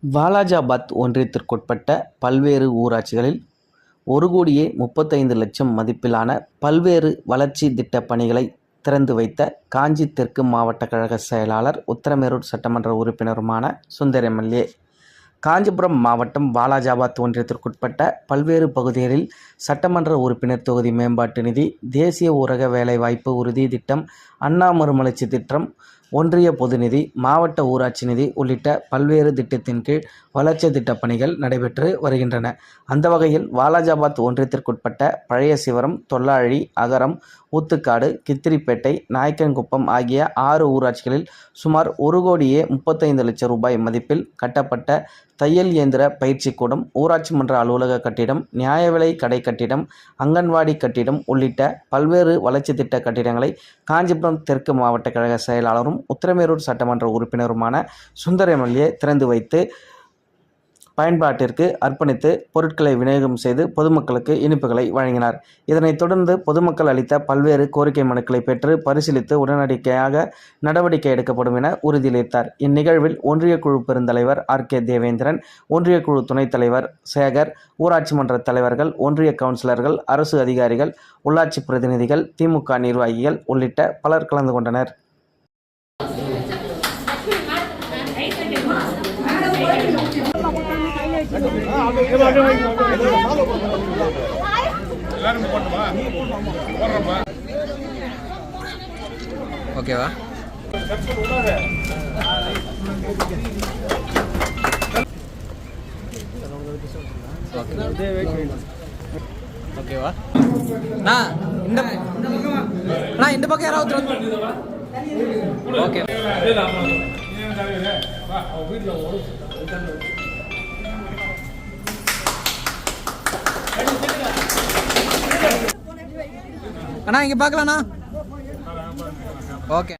வாலாஜாபாத் ஒன்றியத்திற்குட்பட்ட பல்வேறு ஊராட்சிகளில் 1,35,00,000 மதிப்பிலான பல்வேறு வளர்ச்சி திட்டப் பணிகளை திறந்து வைத்த காஞ்சி தெற்கு மாவட்ட கழக செயலாளர், உத்திரமேரூர் சட்டமன்ற உறுப்பினருமான சுந்தர் எம்.எல்.ஏ. காஞ்சிபுரம் மாவட்டம் வாலாஜாபாத் ஒன்றியத்திற்குட்பட்ட பல்வேறு பகுதிகளில் சட்டமன்ற உறுப்பினர் தொகுதி மேம்பாட்டு நிதி, தேசிய ஊரக வேலைவாய்ப்பு உறுதி திட்டம், அண்ணா மறுமலர்ச்சி திட்டம், ஒன்றிய பொது நிதி, மாவட்ட ஊராட்சி நிதி உள்ளிட்ட பல்வேறு திட்டத்தின் கீழ் வளர்ச்சி திட்டப் பணிகள் நடைபெற்று வருகின்றன. அந்த வகையில் வாலாஜாபாத் ஒன்றியத்திற்குட்பட்ட பழைய சிவரம், தொல்லாழி, அகரம், ஊத்துக்காடு, கித்திரிப்பேட்டை, நாயக்கன்குப்பம் ஆகிய 6 ஊராட்சிகளில் சுமார் 1,35,00,000 ரூபாய் மதிப்பில் கட்டப்பட்ட தையல் இயந்திர பயிற்சி கூடம், ஊராட்சி மன்ற அலுவலக கட்டிடம், நியாய விலை கடை கட்டிடம், அங்கன்வாடி கட்டிடம் உள்ளிட்ட பல்வேறு வளர்ச்சி திட்ட கட்டிடங்களை காஞ்சிபுரம் தெற்கு மாவட்ட கழக செயலாளரும், உத்திரமேரூர் சட்டமன்ற உறுப்பினருமான சுந்தர் எம்.எல்.ஏ. திறந்து வைத்து பயன்பாட்டிற்கு அர்ப்பணித்து பொருட்களை விநியோகம் செய்து பொதுமக்களுக்கு இனிப்புகளை வழங்கினார். இதனைத் தொடர்ந்து பொதுமக்கள் அளித்த பல்வேறு கோரிக்கை மனுக்களை பெற்று பரிசீலித்து உடனடியாக நடவடிக்கை எடுக்கப்படும் என உறுதியளித்தார். இந்நிகழ்வில் ஒன்றிய குழு பெருந்தலைவர் R.K. தேவேந்திரன், ஒன்றிய குழு துணைத் தலைவர் சேகர், ஊராட்சி மன்ற தலைவர்கள், ஒன்றிய கவுன்சிலர்கள், அரசு அதிகாரிகள், உள்ளாட்சி பிரதிநிதிகள், திமுக நிர்வாகிகள் உள்ளிட்ட பலர் கலந்து கொண்டனர். ஓகேவா? ஓகேவா? இந்த பக்கம் யாராவது ஓகே. அண்ணா இங்க பார்க்கலாண்ணா. ஓகே.